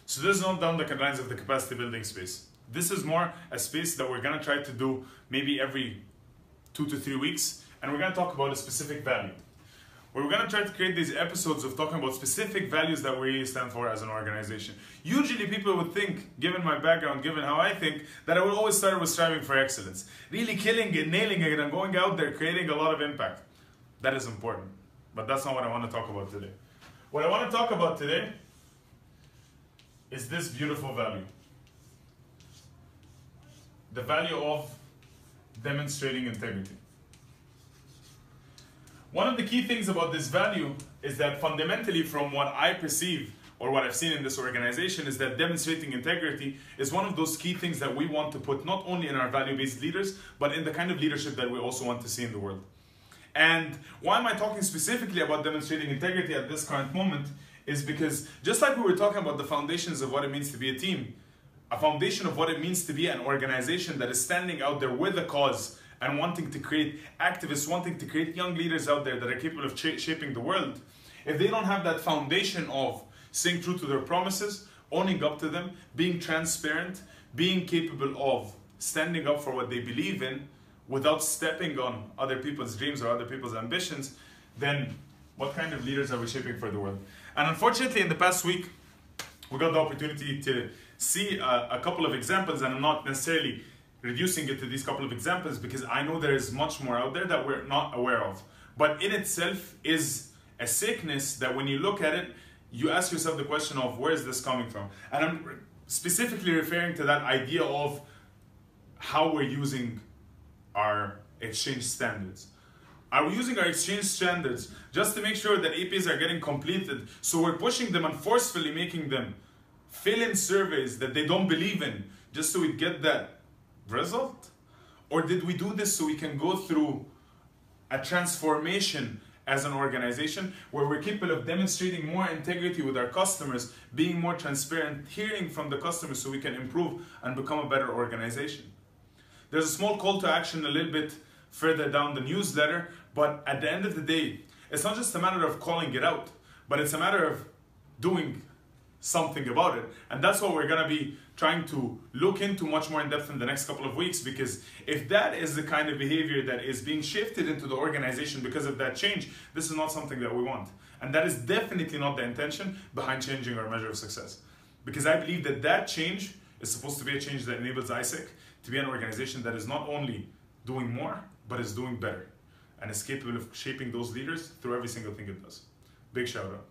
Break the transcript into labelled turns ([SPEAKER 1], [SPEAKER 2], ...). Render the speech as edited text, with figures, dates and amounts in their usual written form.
[SPEAKER 1] So this is not down the lines of the capacity building space. This is more a space that we're gonna try to do maybe every 2 to 3 weeks, and we're gonna talk about a specific value. We're gonna try to create these episodes of talking about specific values that we stand for as an organization. Usually people would think, given my background, given how I think, that I would always start with striving for excellence. Really killing it, nailing it, and going out there, creating a lot of impact. That is important, but that's not what I wanna talk about today. What I wanna talk about today is this beautiful value. The value of demonstrating integrity. One of the key things about this value is that fundamentally, from what I perceive or what I've seen in this organization, is that demonstrating integrity is one of those key things that we want to put not only in our value-based leaders, but in the kind of leadership that we also want to see in the world. And why am I talking specifically about demonstrating integrity at this current moment is because just like we were talking about the foundations of what it means to be a team, a foundation of what it means to be an organization that is standing out there with a cause and wanting to create activists, wanting to create young leaders out there that are capable of shaping the world. If they don't have that foundation of staying true to their promises, owning up to them, being transparent, being capable of standing up for what they believe in without stepping on other people's dreams or other people's ambitions, then what kind of leaders are we shaping for the world? And unfortunately, in the past week, we got the opportunity to see a couple of examples, and I'm not necessarily reducing it to these couple of examples because I know there is much more out there that we're not aware of. But in itself is a sickness that when you look at it, you ask yourself the question of where is this coming from? And I'm specifically referring to that idea of how we're using our exchange standards. Are we using our exchange standards just to make sure that APs are getting completed, so we're pushing them and forcefully making them fill in surveys that they don't believe in just so we get that result? Or did we do this so we can go through a transformation as an organization where we're capable of demonstrating more integrity with our customers, being more transparent, hearing from the customers so we can improve and become a better organization? There's a small call to action a little bit further down the newsletter, but at the end of the day, it's not just a matter of calling it out, but it's a matter of doing something about it. And that's what we're gonna be trying to look into much more in depth in the next couple of weeks, because if that is the kind of behavior that is being shifted into the organization because of that change, this is not something that we want. And that is definitely not the intention behind changing our measure of success. Because I believe that that change is supposed to be a change that enables ISEC to be an organization that is not only doing more, but is doing better, and is capable of shaping those leaders through every single thing it does. Big shout out.